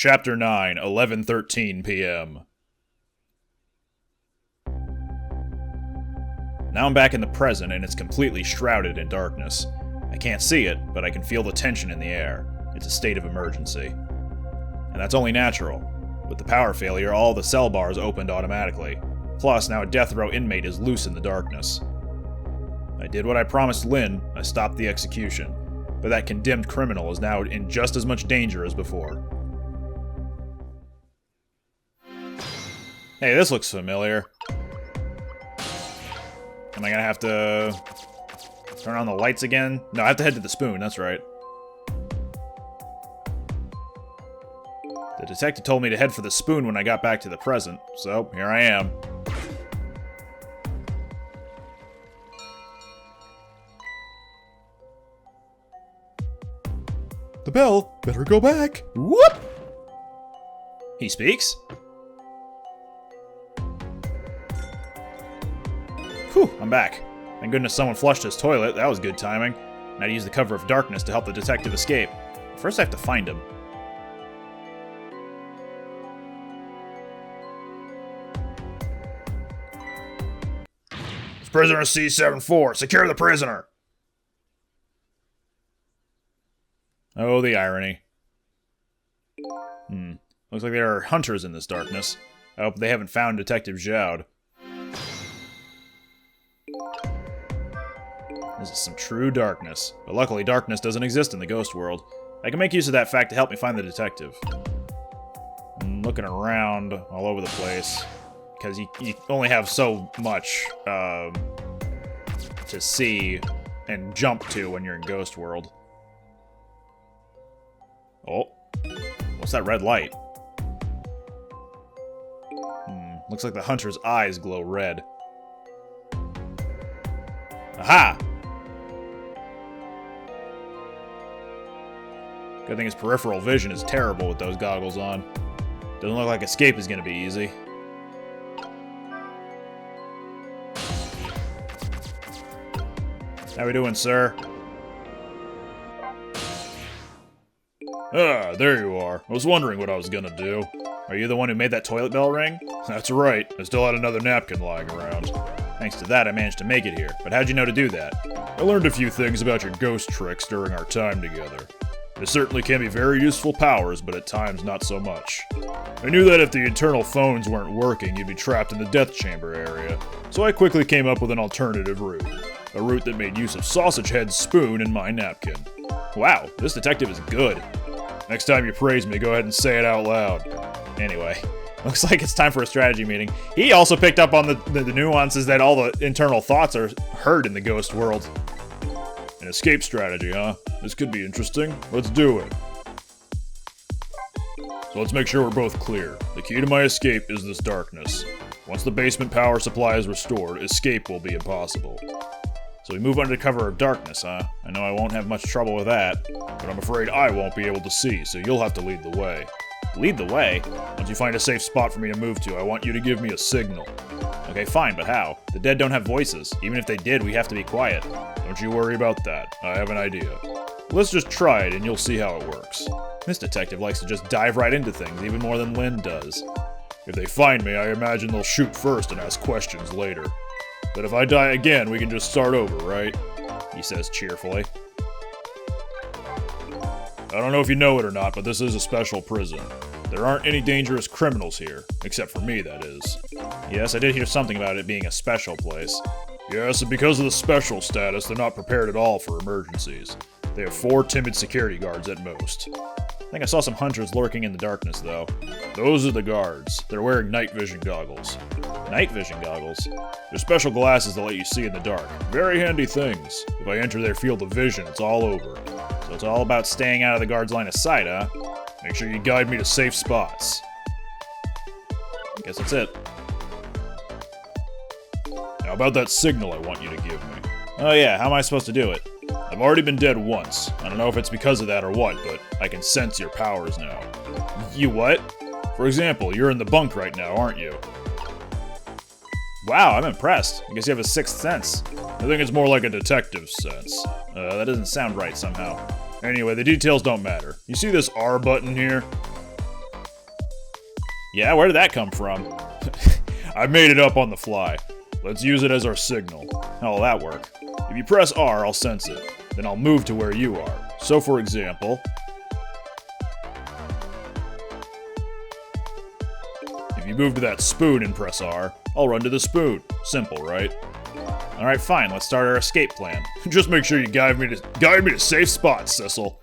Chapter 9, 11:13 p.m. Now I'm back in the present and it's completely shrouded in darkness. I can't see it, but I can feel the tension in the air. It's a state of emergency. And that's only natural. With the power failure, all the cell bars opened automatically. Plus, now a death row inmate is loose in the darkness. I did what I promised Lynn, I stopped the execution. But that condemned criminal is now in just as much danger as before. Hey, this looks familiar. Am I gonna have to turn on the lights again? No, I have to head to the spoon, that's right. The detective told me to head for the spoon when I got back to the present, so here I am. The bell, better go back. Whoop! He speaks? Whew, I'm back. Thank goodness someone flushed his toilet, that was good timing. Now to use the cover of darkness to help the detective escape. First I have to find him. It's prisoner C-74, secure the prisoner! Oh, the irony. Looks like there are hunters in this darkness. I hope they haven't found Detective Zhaud. This is some true darkness. But luckily, darkness doesn't exist in the ghost world. I can make use of that fact to help me find the detective. I'm looking around all over the place. Because you only have so much to see and jump to when you're in ghost world. Oh, what's that red light? Looks like the hunter's eyes glow red. Aha! Good thing his peripheral vision is terrible with those goggles on. Doesn't look like escape is gonna be easy. How we doing, sir? Ah, there you are. I was wondering what I was gonna do. Are you the one who made that toilet bell ring? That's right. I still had another napkin lying around. Thanks to that, I managed to make it here. But how'd you know to do that? I learned a few things about your ghost tricks during our time together. They certainly can be very useful powers, but at times not so much. I knew that if the internal phones weren't working, you'd be trapped in the death chamber area. So I quickly came up with an alternative route. A route that made use of Sausage Head's spoon and my napkin. Wow, this detective is good. Next time you praise me, go ahead and say it out loud. Anyway, looks like it's time for a strategy meeting. He also picked up on the nuances that all the internal thoughts are heard in the ghost world. An escape strategy, huh? This could be interesting. Let's do it. So let's make sure we're both clear. The key to my escape is this darkness. Once the basement power supply is restored, escape will be impossible. So we move under cover of darkness, huh? I know I won't have much trouble with that, but I'm afraid I won't be able to see, so you'll have to lead the way. Lead the way? Once you find a safe spot for me to move to, I want you to give me a signal. Okay, fine, but how? The dead don't have voices. Even if they did, we have to be quiet. Don't you worry about that. I have an idea. Let's just try it and you'll see how it works. This detective likes to just dive right into things, even more than Lynn does. If they find me, I imagine they'll shoot first and ask questions later. But if I die again, we can just start over, right? He says cheerfully. I don't know if you know it or not, but this is a special prison. There aren't any dangerous criminals here, except for me, that is. Yes, I did hear something about it being a special place. Yes, and because of the special status, they're not prepared at all for emergencies. They have 4 timid security guards at most. I think I saw some hunters lurking in the darkness, though. Those are the guards. They're wearing night vision goggles. Night vision goggles? They're special glasses that let you see in the dark. Very handy things. If I enter their field of vision, it's all over. So it's all about staying out of the guard's line of sight, huh? Make sure you guide me to safe spots. Guess that's it. Now about that signal I want you to give me. Oh yeah, how am I supposed to do it? I've already been dead once. I don't know if it's because of that or what, but I can sense your powers now. You what? For example, you're in the bunk right now, aren't you? Wow, I'm impressed. I guess you have a sixth sense. I think it's more like a detective's sense. That doesn't sound right somehow. Anyway, the details don't matter. You see this R button here? Yeah, where did that come from? I made it up on the fly. Let's use it as our signal. How will that work? If you press R, I'll sense it. Then I'll move to where you are. So for example... if you move to that spoon and press R, I'll run to the spoon. Simple, right? Alright, fine, let's start our escape plan. Just make sure you guide me to safe spots, Sissel.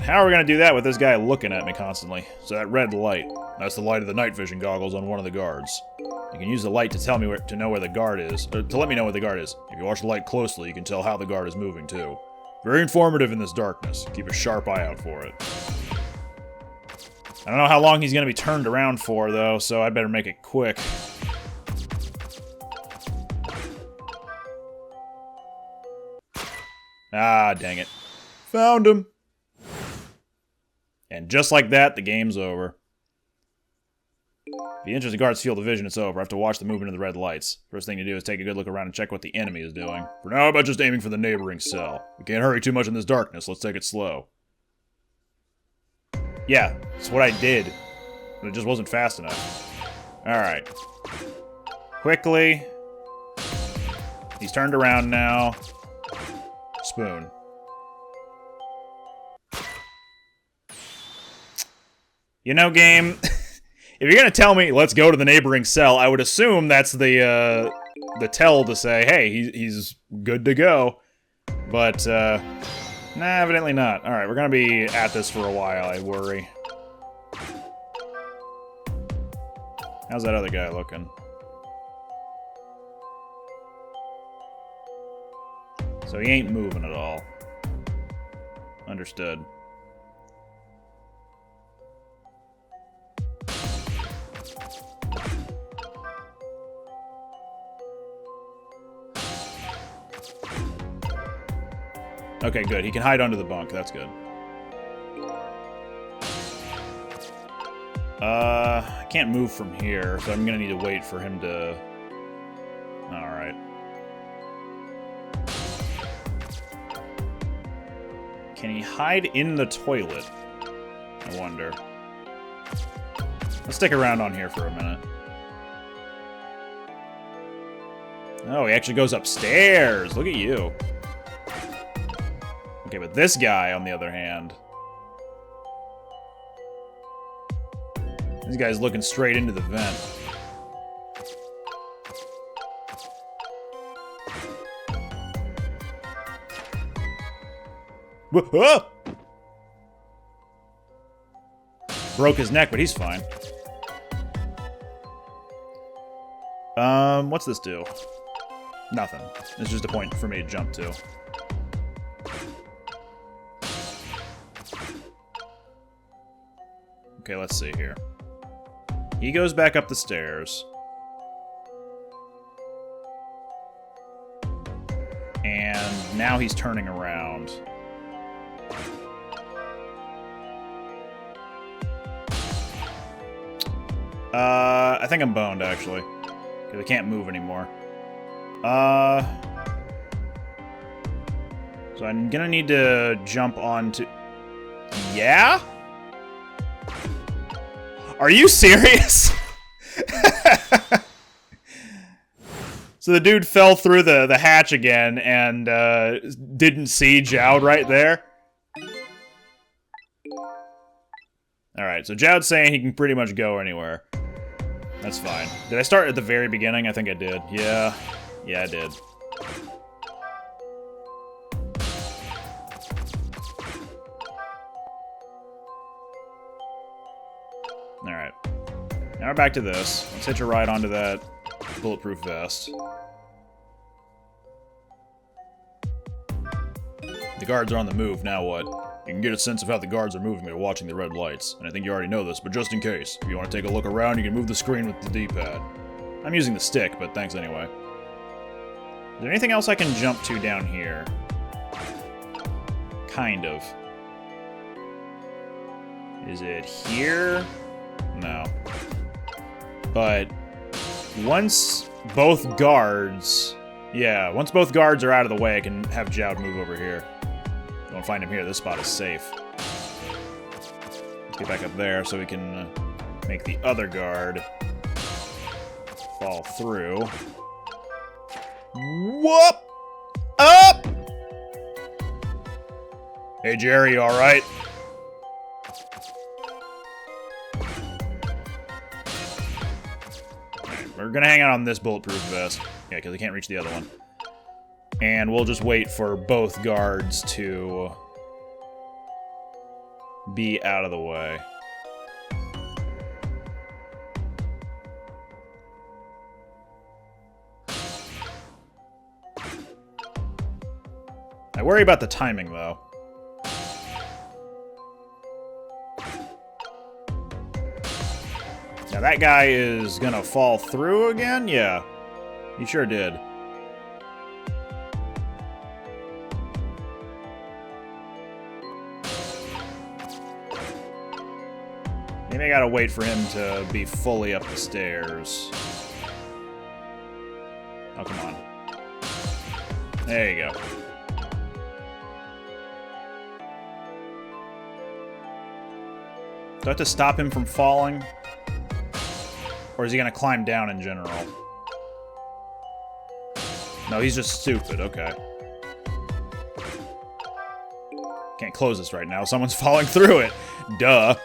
How are we gonna do that with this guy looking at me constantly? So that red light, that's the light of the night vision goggles on one of the guards. You can use the light to tell me to know where the guard is, or to let me know where the guard is. If you watch the light closely, you can tell how the guard is moving too. Very informative in this darkness. Keep a sharp eye out for it. I don't know how long he's gonna be turned around for though, so I better make it quick. Ah, dang it. Found him. And just like that, the game's over. If you enter the guard's field of vision, it's over. I have to watch the movement of the red lights. First thing to do is take a good look around and check what the enemy is doing. For now, how about just aiming for the neighboring cell? We can't hurry too much in this darkness. Let's take it slow. Yeah, that's what I did. But it just wasn't fast enough. Alright. Quickly. He's turned around now. Spoon. You know, game, if you're gonna tell me, let's go to the neighboring cell, I would assume that's the tell to say, hey, he's good to go. But, nah, evidently not. Alright, we're gonna be at this for a while, I worry. How's that other guy looking? So he ain't moving at all. Understood. Okay, good. He can hide under the bunk. That's good. I can't move from here, so I'm gonna need to wait for him to... Alright. Can he hide in the toilet? I wonder. Let's stick around on here for a minute. Oh, he actually goes upstairs! Look at you. Okay, but this guy, on the other hand... This guy's looking straight into the vent. Whoa! Broke his neck, but he's fine. What's this do? Nothing. It's just a point for me to jump to. Okay, let's see here. He goes back up the stairs. And now he's turning around. I think I'm boned, actually. Because I can't move anymore. So I'm gonna need to jump onto... Yeah? Are you serious? So the dude fell through the hatch again and didn't see Jowd right there? Alright, so Jowd's saying he can pretty much go anywhere. That's fine. Did I start at the very beginning? I think I did. Yeah. Yeah, I did. Alright. Now we're back to this. Let's hitch a ride onto that bulletproof vest. The guards are on the move, now what? You can get a sense of how the guards are moving by watching the red lights, and I think you already know this, but just in case, if you want to take a look around, you can move the screen with the D-pad. I'm using the stick, but thanks anyway. Is there anything else I can jump to down here? Kind of. Is it here? No. But once both guards... Yeah, once both guards are out of the way, I can have Jowd move over here. Don't find him here. This spot is safe. get back up there so we can make the other guard fall through. Whoop! Up! Hey, Jerry, you alright? We're gonna hang out on this bulletproof vest. Yeah, because I can't reach the other one. And we'll just wait for both guards to be out of the way. I worry about the timing, though. Now that guy is gonna fall through again? Yeah, he sure did. Maybe I gotta wait for him to be fully up the stairs. Oh, come on. There you go. Do I have to stop him from falling? Or is he gonna climb down in general? No, he's just stupid. Okay. Can't close this right now. Someone's falling through it. Duh.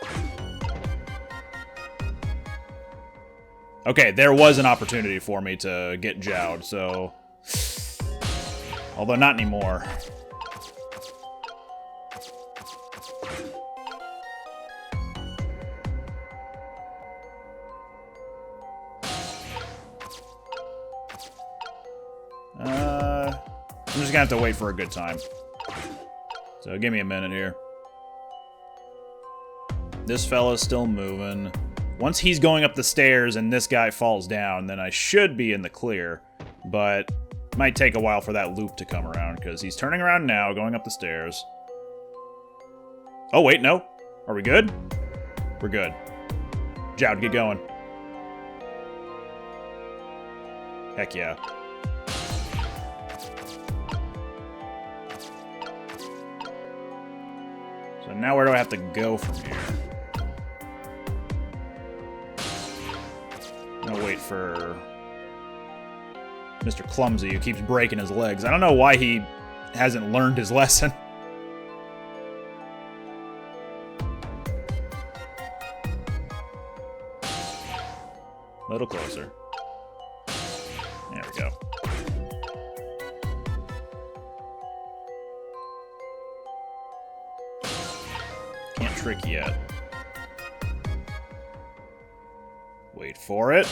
Okay, there was an opportunity for me to get Jowd, so... Although not anymore. I'm just gonna have to wait for a good time. So give me a minute here. This fella's still moving. Once he's going up the stairs and this guy falls down, then I should be in the clear. But it might take a while for that loop to come around, because he's turning around now, going up the stairs. Oh, wait, no. Are we good? We're good. Jowd, get going. Heck yeah. So now where do I have to go from here? I'm gonna wait for Mr. Clumsy, who keeps breaking his legs. I don't know why he hasn't learned his lesson. A little closer. There we go. Can't trick yet. Wait for it.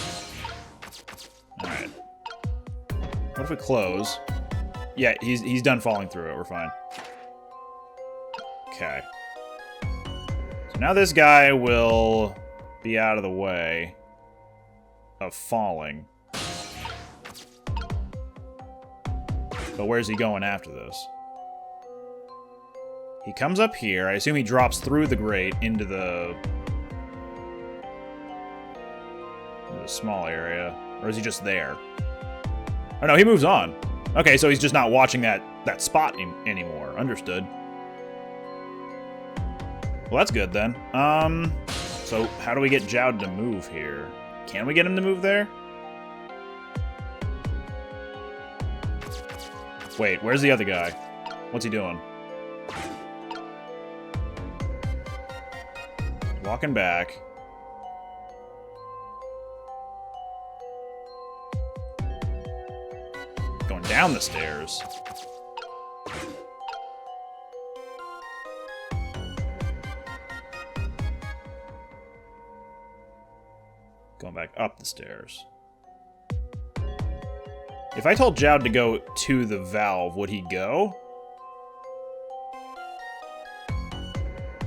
Alright. What if we close? Yeah, he's done falling through it. We're fine. Okay. So now this guy will be out of the way of falling. But where's he going after this? He comes up here. I assume he drops through the grate into the small area. Or is he just there? Oh no, he moves on. Okay, so he's just not watching that spot anymore. Understood. Well, that's good then. So how do we get Jowd to move here? Can we get him to move there? Wait, where's the other guy? What's he doing? Walking back. Going down the stairs. Going back up the stairs. If I told Jowd to go to the valve, would he go?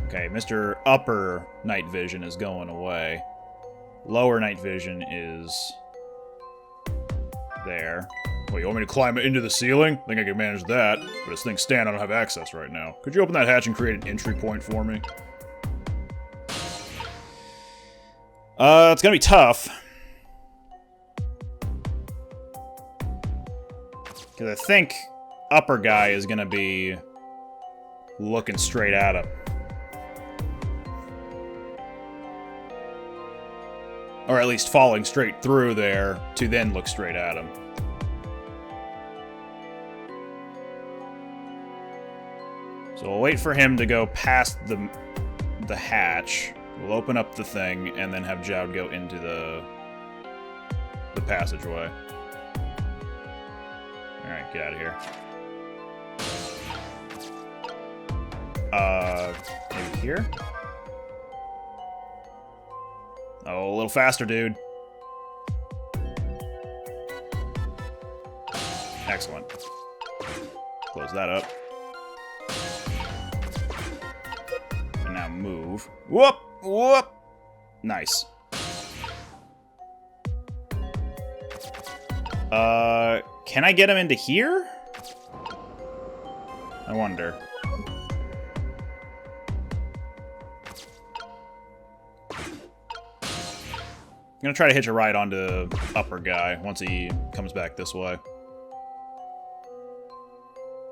Okay, Mr. Upper Night Vision is going away. Lower Night Vision is there. Wait, you want me to climb into the ceiling? I think I can manage that. But this thing's stand, I don't have access right now. Could you open that hatch and create an entry point for me? It's gonna be tough. Because I think upper guy is gonna be looking straight at him. Or at least falling straight through there to then look straight at him. So we'll wait for him to go past the hatch. We'll open up the thing and then have Jowd go into the passageway. Alright, get out of here. Maybe here? Oh, a little faster, dude. Excellent. Close that up. And now move. Whoop! Whoop! Nice. Can I get him into here? I wonder. I'm gonna try to hitch a ride onto upper guy once he comes back this way.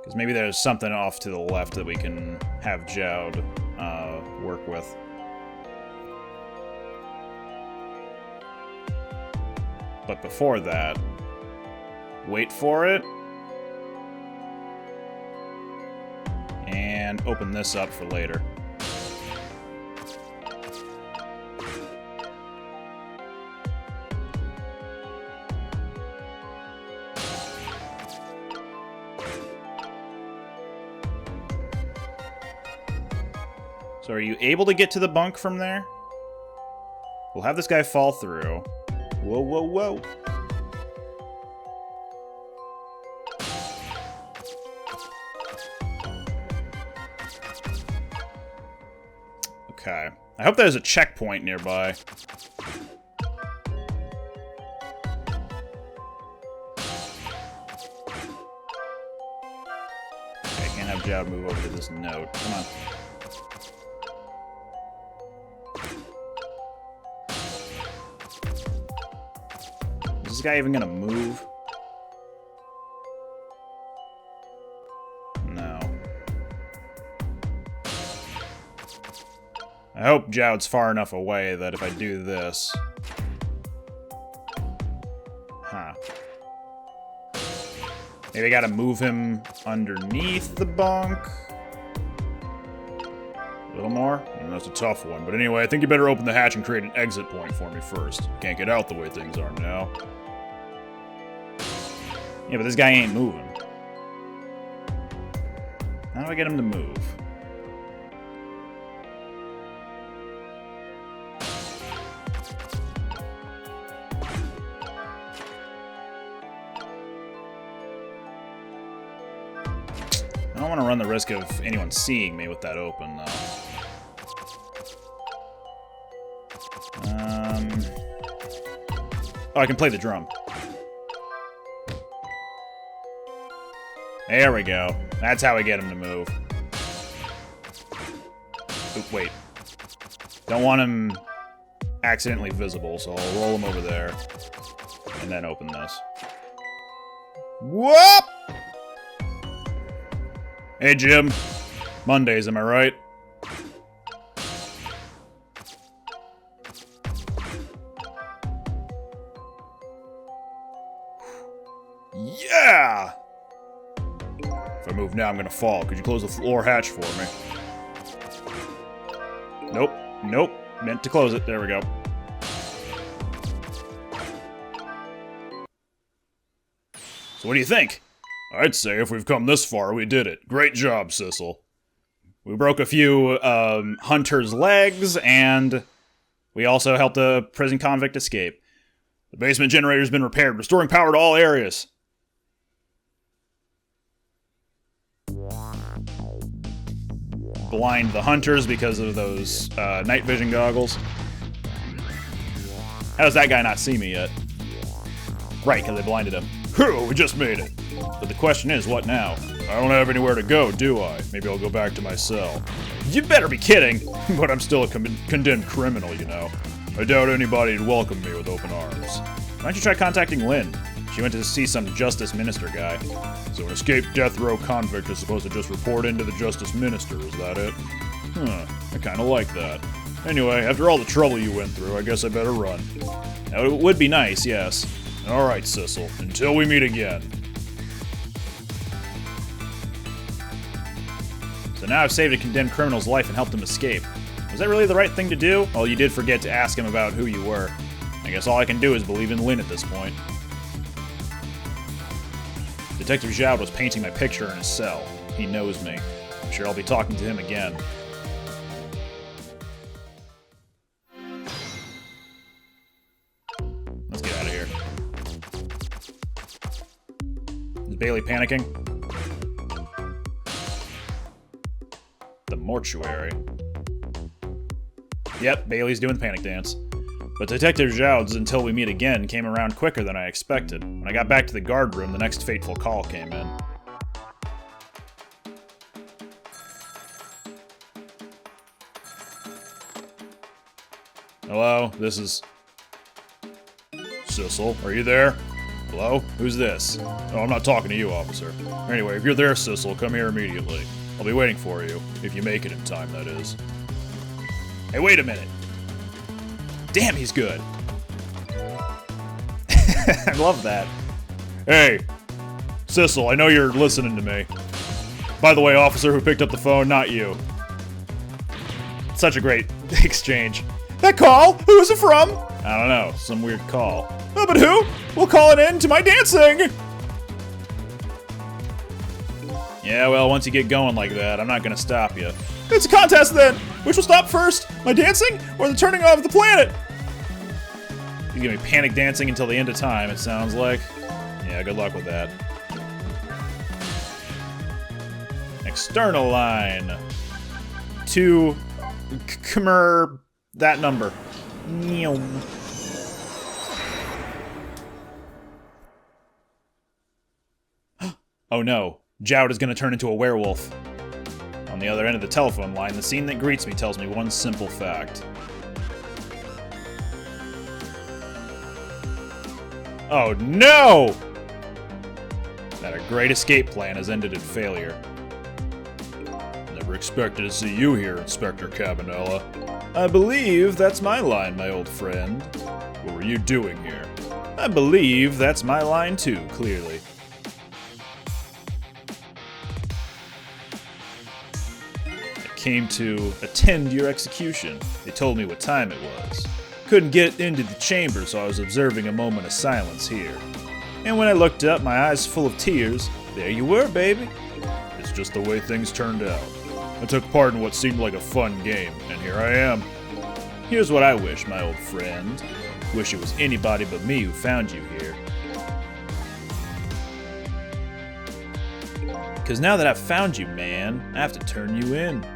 Because maybe there's something off to the left that we can have Jowd work with. But before that, wait for it. And open this up for later. So are you able to get to the bunk from there? We'll have this guy fall through. Whoa, whoa, whoa. Okay. I hope there's a checkpoint nearby. Okay, can't have Jowd move over to this note. Come on. Is this guy even gonna move? No. I hope Jowd's far enough away that if I do this... Huh. Maybe I gotta move him underneath the bunk? A little more? That's a tough one. But anyway, I think you better open the hatch and create an exit point for me first. Can't get out the way things are now. Yeah, but this guy ain't moving. How do I get him to move? I don't want to run the risk of anyone seeing me with that open, though. Oh, I can play the drum. There we go. That's how we get him to move. Oop, wait. Don't want him accidentally visible, so I'll roll him over there. And then open this. Whoop! Hey, Jim. Mondays, am I right? Yeah! If I move now, I'm gonna fall. Could you close the floor hatch for me? Nope. Nope. Meant to close it. There we go. So what do you think? I'd say if we've come this far, we did it. Great job, Sissel. We broke a few hunters' legs, and we also helped a prison convict escape. The basement generator's been repaired, restoring power to all areas. Blind the hunters because of those night vision goggles. How does that guy not see me yet? Right, because they blinded him. Phew, we just made it. But the question is, what now? I don't have anywhere to go, do I? Maybe I'll go back to my cell. You better be kidding! But I'm still a condemned criminal, you know. I doubt anybody'd welcome me with open arms. Why don't you try contacting Lynn? She went to see some Justice Minister guy. So an escaped death row convict is supposed to just report into the Justice Minister, is that it? Huh, I kinda like that. Anyway, after all the trouble you went through, I guess I better run. Now, it would be nice, yes. Alright, Sissel, until we meet again. So now I've saved a condemned criminal's life and helped him escape. Was that really the right thing to do? Well, you did forget to ask him about who you were. I guess all I can do is believe in Lin at this point. Detective Zhao was painting my picture in his cell. He knows me. I'm sure I'll be talking to him again. Let's get out of here. Is Bailey panicking? The mortuary. Yep, Bailey's doing the panic dance. But Detective Zhao's "until we meet again" came around quicker than I expected. When I got back to the guard room, the next fateful call came in. Hello, this is... Sissel, are you there? Hello? Who's this? Oh, I'm not talking to you, officer. Anyway, if you're there, Sissel, come here immediately. I'll be waiting for you, if you make it in time, that is. Hey, wait a minute! Damn, he's good. I love that. Hey, Sissel, I know you're listening to me. By the way, officer who picked up the phone, not you. Such a great exchange. That call? Who is it from? I don't know, some weird call. Oh, but who? We'll call it in to my dancing! Yeah, well, once you get going like that, I'm not gonna stop you. It's a contest then! Which will stop first? My dancing or the turning off the planet? He's gonna be panic dancing until the end of time, it sounds like. Yeah, good luck with that. External line. To... Kmer... that number. Oh no. Joud is gonna turn into a werewolf. On the other end of the telephone line, the scene that greets me tells me one simple fact. Oh no! That a great escape plan has ended in failure. Never expected to see you here, Inspector Cabanela. I believe that's my line, my old friend. What were you doing here? I believe that's my line too, clearly. Came to attend your execution. They told me what time it was. Couldn't get into the chamber, so I was observing a moment of silence here. And when I looked up, my eyes full of tears, there you were, baby. It's just the way things turned out. I took part in what seemed like a fun game, and here I am. Here's what I wish, my old friend. Wish it was anybody but me who found you here. Because now that I've found you, man, I have to turn you in.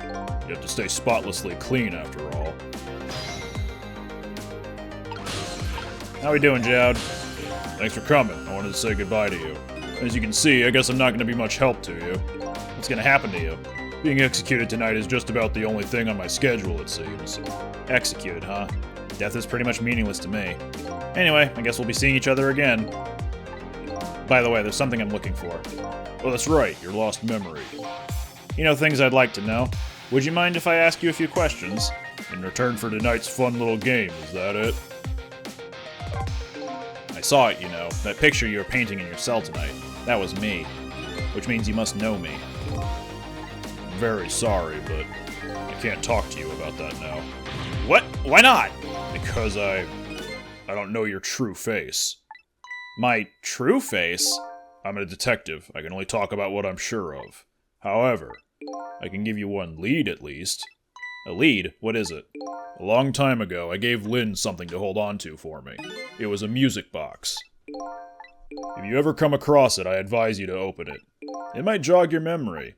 You have to stay spotlessly clean, after all. How we doing, Joud? Thanks for coming. I wanted to say goodbye to you. As you can see, I guess I'm not going to be much help to you. What's going to happen to you? Being executed tonight is just about the only thing on my schedule, it seems. Executed, huh? Death is pretty much meaningless to me. Anyway, I guess we'll be seeing each other again. By the way, there's something I'm looking for. Oh, that's right, your lost memory. You know, things I'd like to know. Would you mind if I ask you a few questions? In return for tonight's fun little game, is that it? I saw it, you know. That picture you were painting in your cell tonight. That was me. Which means you must know me. I'm very sorry, but I can't talk to you about that now. What? Why not? Because I don't know your true face. My true face? I'm a detective. I can only talk about what I'm sure of. However, I can give you one lead, at least. A lead? What is it? A long time ago, I gave Lin something to hold on to for me. It was a music box. If you ever come across it, I advise you to open it. It might jog your memory.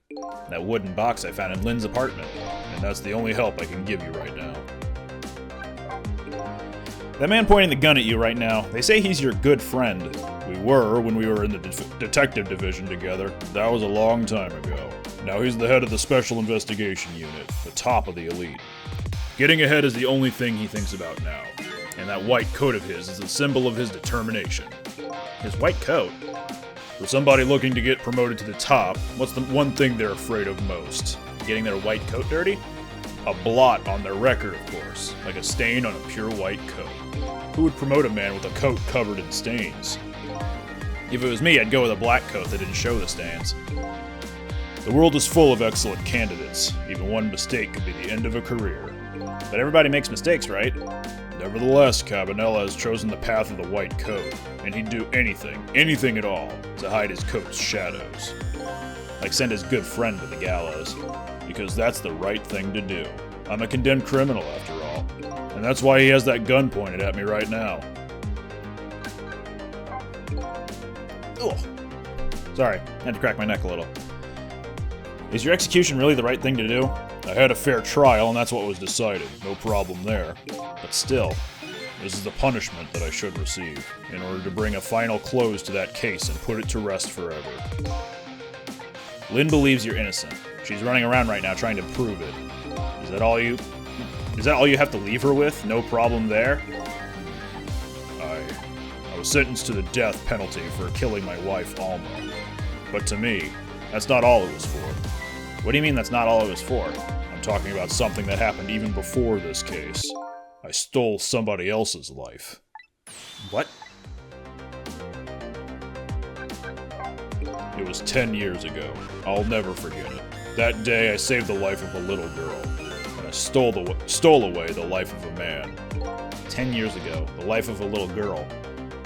That wooden box I found in Lin's apartment, and that's the only help I can give you right now. That man pointing the gun at you right now, they say he's your good friend. We were when we were in the detective division together. That was a long time ago. Now he's the head of the Special Investigation Unit, the top of the elite. Getting ahead is the only thing he thinks about now. And that white coat of his is a symbol of his determination. His white coat? For somebody looking to get promoted to the top, what's the one thing they're afraid of most? Getting their white coat dirty? A blot on their record, of course, like a stain on a pure white coat. Who would promote a man with a coat covered in stains? If it was me, I'd go with a black coat that didn't show the stains. The world is full of excellent candidates. Even one mistake could be the end of a career. But everybody makes mistakes, right? Nevertheless, Cabanela has chosen the path of the white coat, and he'd do anything at all, to hide his coat's shadows. Like send his good friend to the gallows. Because that's the right thing to do. I'm a condemned criminal, after all. And that's why he has that gun pointed at me right now. Ugh. Sorry, had to crack my neck a little. Is your execution really the right thing to do? I had a fair trial, and that's what was decided. No problem there. But still, this is the punishment that I should receive, in order to bring a final close to that case and put it to rest forever. Lynn believes you're innocent. She's running around right now trying to prove it. Is that all you have to leave her with? No problem there? I was sentenced to the death penalty for killing my wife, Alma. But to me, that's not all it was for. What do you mean that's not all it was for? I'm talking about something that happened even before this case. I stole somebody else's life. What? It was 10 years ago. I'll never forget it. That day I saved the life of a little girl. And I stole away the life of a man. 10 years ago, the life of a little girl.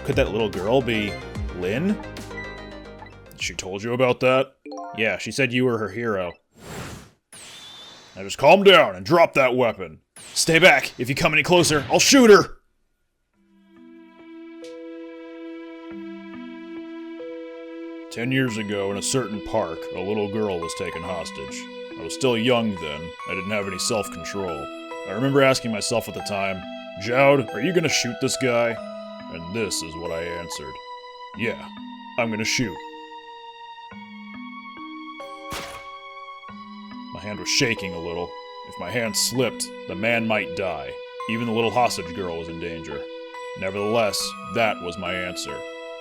Could that little girl be Lynn? She told you about that? Yeah, she said you were her hero. Now just calm down and drop that weapon. Stay back. If you come any closer, I'll shoot her! "10 years ago, in a certain park, a little girl was taken hostage. I was still young then. I didn't have any self-control. I remember asking myself at the time, Jowd, are you gonna shoot this guy? And this is what I answered. Yeah, I'm gonna shoot. My hand was shaking a little. If my hand slipped, the man might die. Even the little hostage girl was in danger. Nevertheless, that was my answer.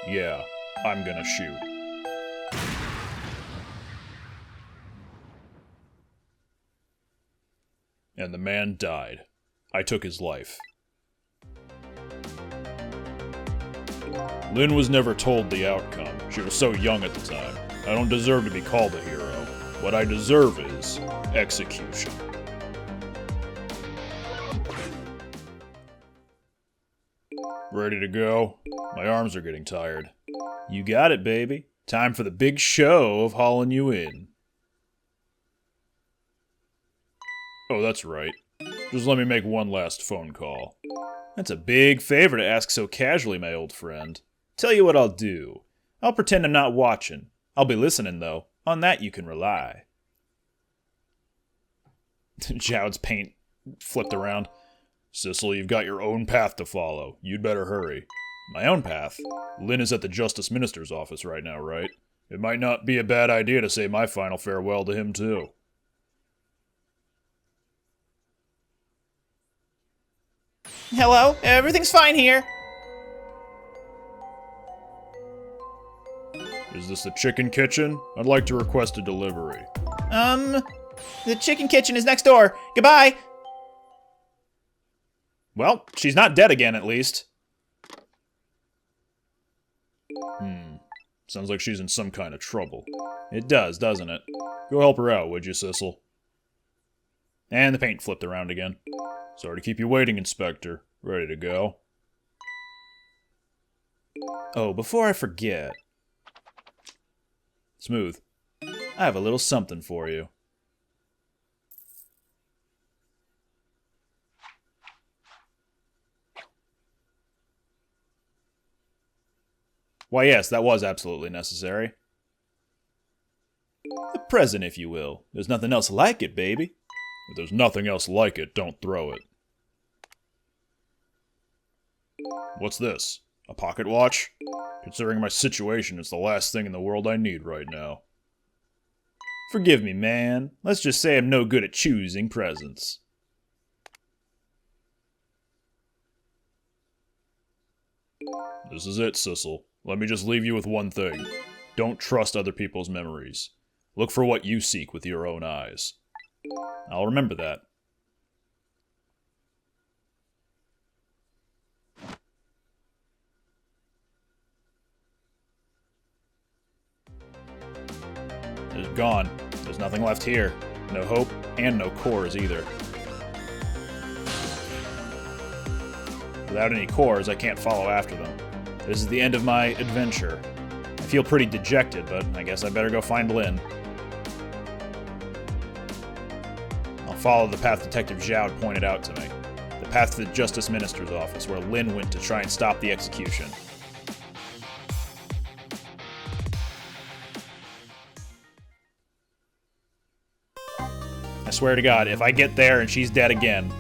Yeah, I'm gonna shoot. And the man died. I took his life. Lynn was never told the outcome. She was so young at the time. I don't deserve to be called a hero. What I deserve is execution. Ready to go? My arms are getting tired. You got it, baby. Time for the big show of hauling you in. Oh, that's right. Just let me make one last phone call. That's a big favor to ask so casually, my old friend. Tell you what I'll do. I'll pretend I'm not watching. I'll be listening, though. On that you can rely. Jowd's paint flipped around. Sissel, you've got your own path to follow. You'd better hurry. My own path? Lynn is at the Justice Minister's office right now, right? It might not be a bad idea to say my final farewell to him, too. Hello? Everything's fine here. Is this the chicken kitchen? I'd like to request a delivery. The chicken kitchen is next door. Goodbye. Well, she's not dead again, at least. Sounds like she's in some kind of trouble. It does, doesn't it? Go help her out, would you, Sissel? And the paint flipped around again. Sorry to keep you waiting, Inspector. Ready to go? Oh, before I forget... Smooth. I have a little something for you. Why, yes, that was absolutely necessary. A present, if you will. There's nothing else like it, baby. If there's nothing else like it, don't throw it. What's this? A pocket watch? Considering my situation, it's the last thing in the world I need right now. Forgive me, man. Let's just say I'm no good at choosing presents. This is it, Sissel. Let me just leave you with one thing. Don't trust other people's memories. Look for what you seek with your own eyes. I'll remember that. Gone. There's nothing left here. No hope, and no cores either. Without any cores, I can't follow after them. This is the end of my adventure. I feel pretty dejected, but I guess I better go find Lynn. I'll follow the path Detective Zhao pointed out to me. The path to the Justice Minister's office, where Lynn went to try and stop the execution. I swear to God, if I get there and she's dead again,